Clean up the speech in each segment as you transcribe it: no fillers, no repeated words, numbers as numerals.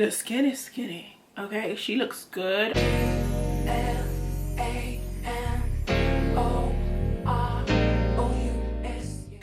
The skin is skinny. Okay, she looks good. Hey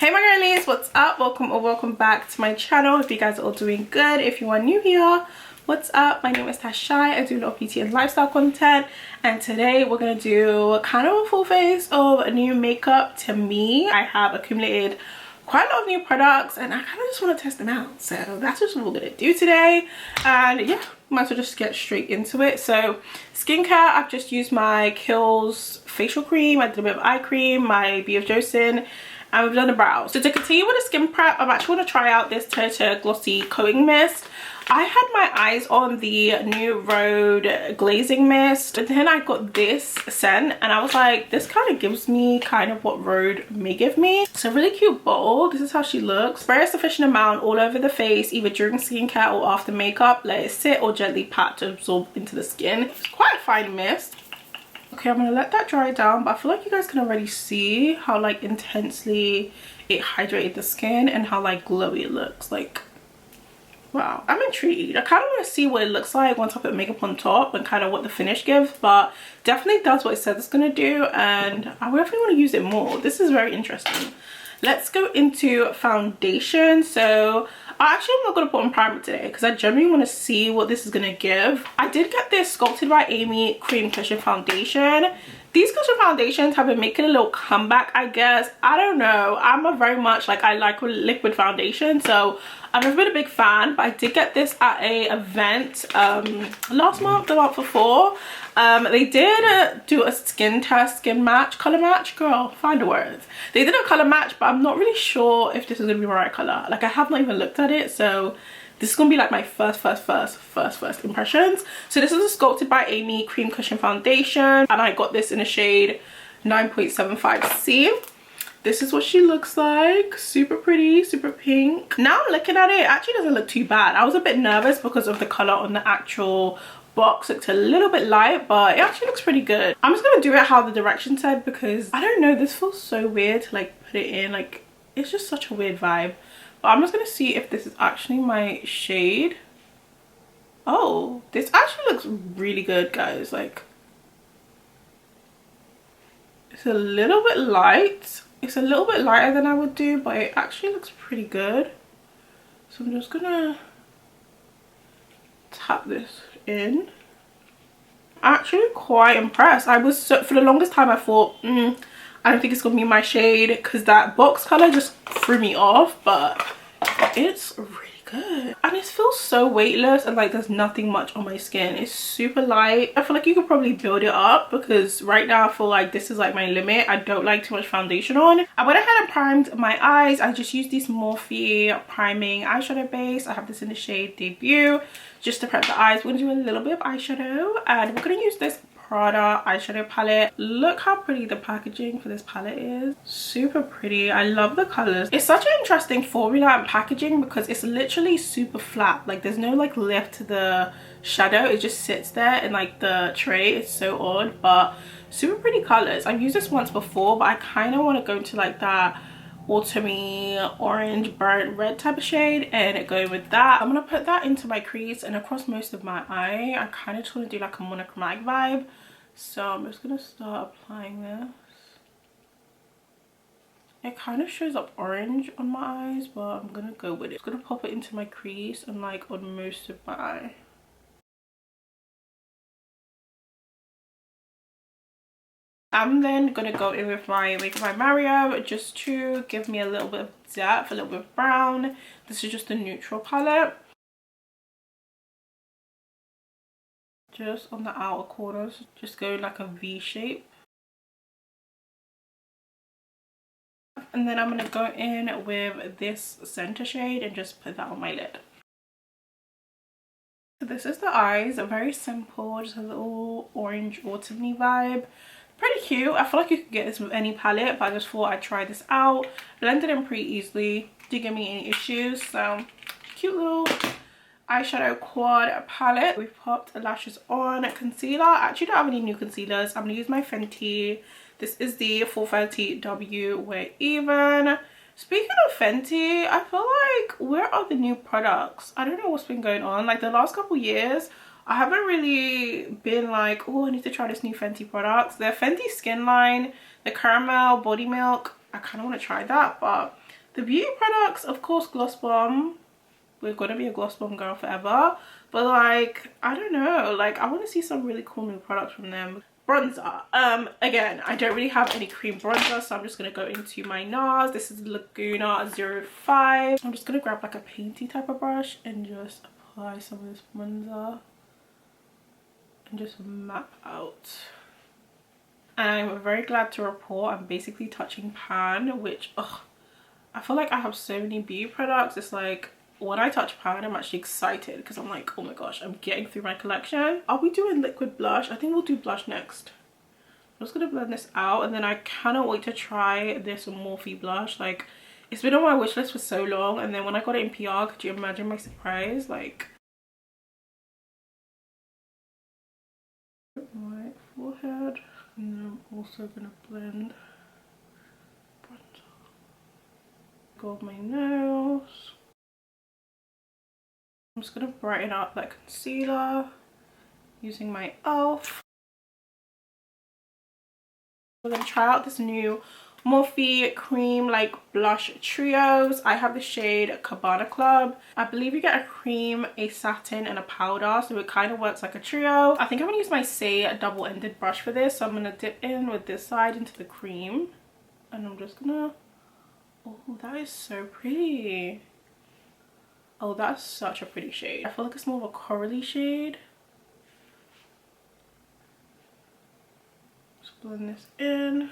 my girlies, what's up? Welcome or welcome back to my channel. If you guys are all doing good, if you are new here, what's up? My name is Tashai. I do a lot of beauty and lifestyle content, and today we're gonna do kind of a full face of new makeup to me. I have accumulated quite a lot of new products and I kind of just want to test them out, so that's just what we're gonna do today. And yeah, might as well just get straight into it. So skincare, I've just used my Kiehl's facial cream, I did a bit of eye cream, my B of Joseon, and we've done the brows. So to continue with the skin prep, I'm actually going to try out this Tirtir glossy coating mist. I had my eyes on the New Road glazing mist, and then I got this scent and I was like, this kind of gives me kind of what Road may give me. So really cute bottle. This is how she looks. Spray a sufficient amount all over the face, either during skincare or after makeup. Let it sit or gently pat to absorb into the skin. It's quite a fine mist. Okay, I'm gonna let that dry down, but I feel like you guys can already see how like intensely it hydrated the skin and how like glowy it looks. Like, wow, I'm intrigued. I kind of want to see what it looks like once I put makeup on top and kind of what the finish gives, but definitely does what it says it's gonna do, and I definitely want to use it more. This is very interesting. Let's go into foundation. So actually I'm not going to put on primer today because I genuinely want to see what this is going to give. I did get this Sculpted by Amy cream cushion foundation. These cushion foundations have been making a little comeback, I guess. I don't know, I'm a very much like, I like liquid foundation, so I've never been a big fan, but I did get this at a event last month, the month before. They did do a skin test, skin match, color match. Girl, find the words. They did a color match, but I'm not really sure if this is gonna be my right color. Like, I have not even looked at it, so this is gonna be like my first impressions. So this is a Sculpted by Amy cream cushion foundation, and I got this in a shade 9.75C. This is what she looks like. Super pretty, super pink. Now I'm looking at it, it actually doesn't look too bad. I was a bit nervous because of the color on the actual box. Looked a little bit light, but it actually looks pretty good. I'm just gonna do it how the direction said because I don't know, this feels so weird to like put it in. Like, it's just such a weird vibe. But I'm just gonna see if this is actually my shade. Oh, this actually looks really good, guys. Like, it's a little bit light. It's a little bit lighter than I would do, but it actually looks pretty good. So I'm just gonna tap this in. I'm actually quite impressed. I was for the longest time I thought I don't think it's gonna be my shade because that box color just threw me off, but it's really good and it feels so weightless and like there's nothing much on my skin. It's super light. I feel like you could probably build it up because right now I feel like this is like my limit. I don't like too much foundation on. I went ahead and primed my eyes. I just used this Morphe priming eyeshadow base. I have this in the shade Debut just to prep the eyes. We're gonna do a little bit of eyeshadow and we're gonna use this Prada eyeshadow palette. Look how pretty the packaging for this palette is. Super pretty. I love the colors. It's such an interesting formula and packaging because it's literally super flat. Like, there's no like lift to the shadow. It just sits there in like the tray. It's so odd, but super pretty colors. I've used this once before, but I kind of want to go into like that autumny orange burnt red type of shade and go with that. I'm gonna put that into my crease and across most of my eye. I kind of just want to do like a monochromatic vibe, so I'm just gonna start applying this. It kind of shows up orange on my eyes, but I'm gonna go with it. I'm gonna pop it into my crease and like on most of my eye. I'm then gonna go in with my Makeup by Mario just to give me a little bit of depth, a little bit of brown. This is just a neutral palette. Just on the outer corners, just go like a V shape. And then I'm gonna go in with this center shade and just put that on my lid. So this is the eyes, very simple, just a little orange autumny vibe. Pretty cute. I feel like you could get this with any palette, but I just thought I'd try this out. Blended in pretty easily, didn't give me any issues. So cute little eyeshadow quad palette. We've popped lashes on. Concealer, I actually don't have any new concealers. I'm gonna use my Fenty. This is the 430W Wear Even. Speaking of Fenty, I feel like where are the new products? I don't know what's been going on. Like the last couple years, I haven't really been like, oh, I need to try this new Fenty products. The Fenty skin line, the caramel body milk, I kind of want to try that. But the beauty products, of course, Gloss Bomb. We're gonna be a Gloss Bomb girl forever. But like, I don't know, like I want to see some really cool new products from them. Bronzer, again, I don't really have any cream bronzer, so I'm just gonna go into my NARS. This is Laguna 05. I'm just gonna grab like a painty type of brush and just apply some of this bronzer and just map out. And I'm very glad to report I'm basically touching pan, which I feel like I have so many beauty products. It's like when I touch pan, I'm actually excited because I'm like, oh my gosh, I'm getting through my collection. Are we doing liquid blush? I think we'll do blush next. I'm just gonna blend this out, and then I cannot wait to try this Morphe blush. Like, it's been on my wish list for so long, and then when I got it in PR, could you imagine my surprise? Like, my forehead, and then I'm also gonna blend bronzer. Go with my nose. I'm just gonna brighten up that concealer using my e.l.f. We're gonna try out this new Morphe cream like blush trios. I have the shade Cabana Club. I believe you get a cream, a satin, and a powder, so it kind of works like a trio. I think I'm gonna use my Say double-ended brush for this, so I'm gonna dip in with this side into the cream, and I'm just gonna, oh, that is so pretty. Oh, that's such a pretty shade. I feel like it's more of a corally shade. Just blend this in.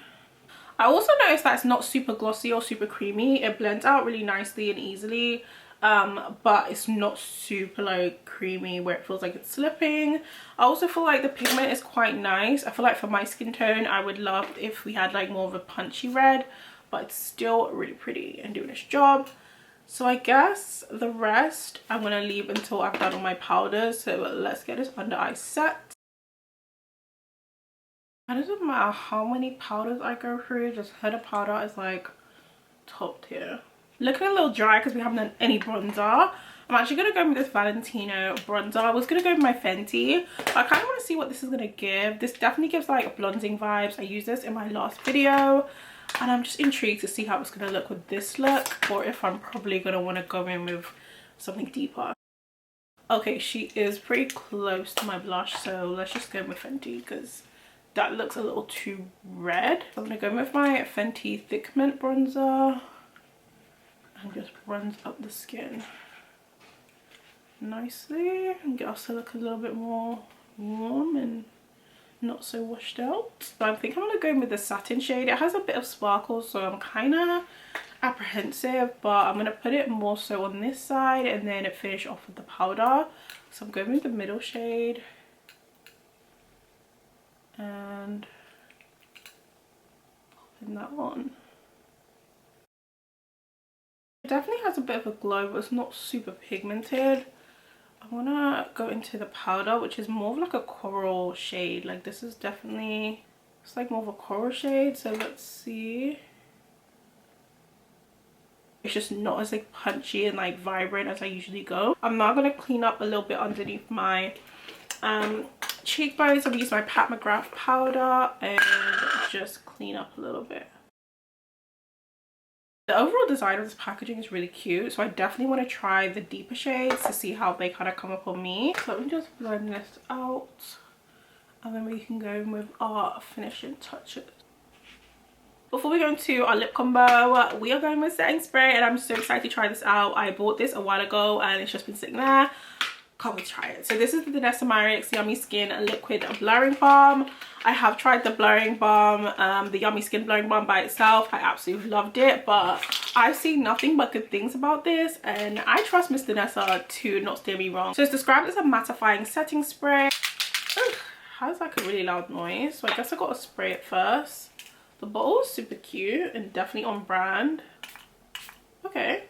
I also noticed that it's not super glossy or super creamy. It blends out really nicely and easily, but it's not super like creamy where it feels like it's slipping. I also feel like the pigment is quite nice. I feel like for my skin tone, I would love if we had like more of a punchy red, but it's still really pretty and doing its job. So I guess the rest I'm gonna leave until I've done all my powders. So let's get this under eye set. It doesn't matter how many powders I go through, just head powder is like top tier. Looking a little dry because we haven't done any bronzer. I'm actually gonna go with this Valentino bronzer. I was gonna go with my Fenty, but I kind of want to see what this is gonna give. This definitely gives like blonding vibes. I used this in my last video, and I'm just intrigued to see how it's going to look with this look, or if I'm probably going to want to go in with something deeper. Okay, she is pretty close to my blush, so let's just go with Fenty because that looks a little too red. I'm going to go with my Fenty Thick Mint bronzer and just bronze up the skin nicely and get us to look a little bit more warm and not so washed out. So I think I'm gonna go in with the satin shade. It has a bit of sparkle, so I'm kind of apprehensive, but I'm gonna put it more so on this side and then finish off with the powder. So I'm going with the middle shade and popping that on. It definitely has a bit of a glow, but it's not super pigmented. I want to go into the powder, which is more of like a coral shade. Like this is definitely, it's like more of a coral shade. So let's see. It's just not as like punchy and like vibrant as I usually go. I'm now going to clean up a little bit underneath my cheekbones. I'm going to use my Pat McGrath powder and just clean up a little bit. The overall design of this packaging is really cute, so I definitely want to try the deeper shades to see how they kind of come up on me. So let me just blend this out, and then we can go in with our finishing touches. Before we go into our lip combo, we are going with setting spray, and I'm so excited to try this out. I bought this a while ago, and it's just been sitting there. Can't wait to try it. So this is the danessa myricks Yummy Skin Liquid Blurring Balm. I have tried the blurring balm, the Yummy Skin blurring balm by itself. I absolutely loved it, but I've seen nothing but good things about this, and I trust Miss Danessa to not steer me wrong. So it's described as a mattifying setting spray. Ugh, has like a really loud noise, so I guess I gotta spray it first. The bottle is super cute and definitely on brand. Okay.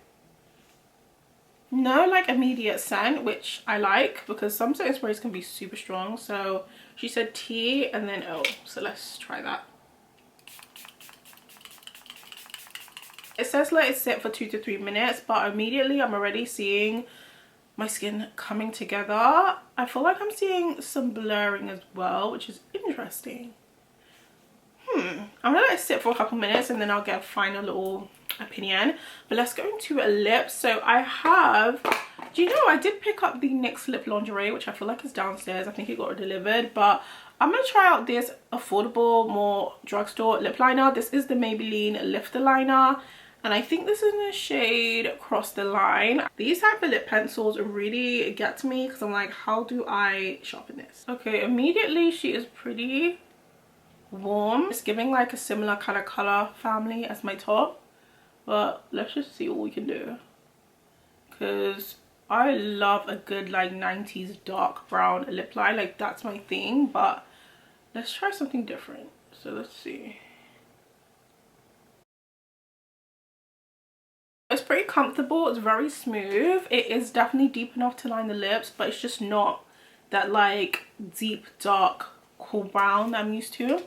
No like immediate scent, which I like because some setting sprays can be super strong. So she said T and then O, so let's try that. It says let it sit for 2 to 3 minutes, but immediately I'm already seeing my skin coming together. I feel like I'm seeing some blurring as well, which is interesting. I'm gonna let it sit for a couple minutes and then I'll get a final little opinion. But let's go into a lip. So I have, do you know, I did pick up the NYX lip lingerie, which I feel like is downstairs. I think it got delivered, but I'm gonna try out this affordable, more drugstore lip liner. This is the Maybelline Lifter Liner, and I think this is in the shade Cross the Line. These type of lip pencils really get to me because I'm like, how do I sharpen this? Okay, immediately she is pretty warm. It's giving like a similar kind of color family as my top, but let's just see what we can do, because I love a good like 90s dark brown lip line. Like that's my thing, but let's try something different. So let's see. It's pretty comfortable. It's very smooth. It is definitely deep enough to line the lips, but it's just not that like deep dark cool brown that I'm used to.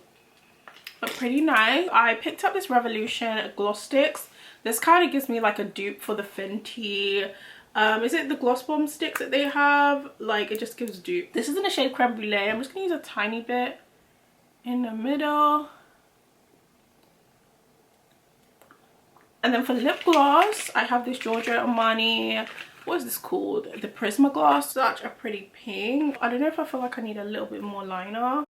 But pretty nice. I picked up this Revolution gloss sticks. This kind of gives me like a dupe for the Fenty, is it the Gloss Bomb sticks that they have? Like it just gives dupe. This is in the shade Creme Brulee. I'm just gonna use a tiny bit in the middle. And then for lip gloss, I have this Giorgio Armani, what is this called? The Prismagloss. Such a pretty pink. I don't know if I feel like I need a little bit more liner.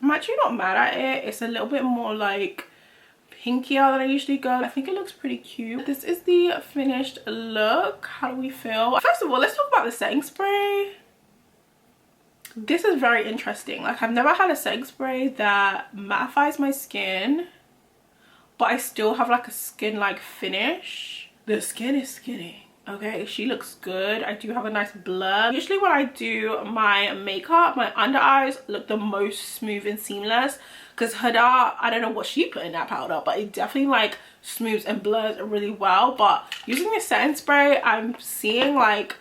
I'm actually not mad at it. It's a little bit more like pinkier than I usually go. I think it looks pretty cute. This is the finished look. How do we feel? First of all, let's talk about the setting spray. This is very interesting. Like I've never had a setting spray that mattifies my skin, but I still have like a skin like finish. The skin is skinny. Okay, she looks good. I do have a nice blur. Usually when I do my makeup, my under eyes look the most smooth and seamless, because Huda, I don't know what she put in that powder, but it definitely like smooths and blurs it really well. But using this setting spray, I'm seeing like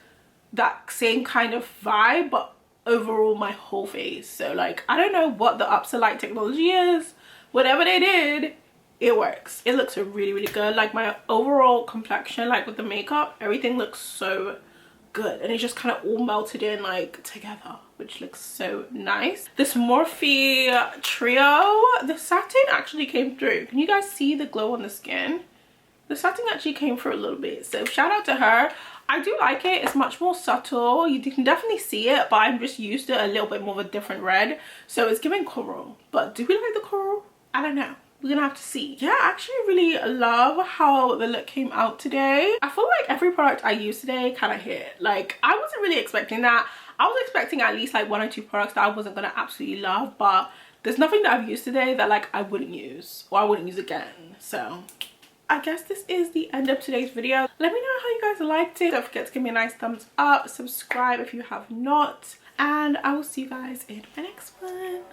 that same kind of vibe, but overall my whole face. So like I don't know what the Upsolight technology is. Whatever they did, it works. It looks really, really good. Like my overall complexion, like with the makeup, everything looks so good, and it just kind of all melted in like together, which looks so nice. This Morphe trio, the satin actually came through. Can you guys see the glow on the skin? The satin actually came through a little bit, so shout out to her. I do like it. It's much more subtle. You can definitely see it, but I'm just used to a little bit more of a different red, so it's giving coral. But do we like the coral? I don't know. We're gonna have to see. Yeah, I actually really love how the look came out today. I feel like every product I used today kind of hit. Like I wasn't really expecting that. I was expecting at least like 1 or 2 products that I wasn't gonna absolutely love, but there's nothing that I've used today that like I wouldn't use or I wouldn't use again. So I guess this is the end of today's video. Let me know how you guys liked it. Don't forget to give me a nice thumbs up, subscribe if you have not, and I will see you guys in my next one.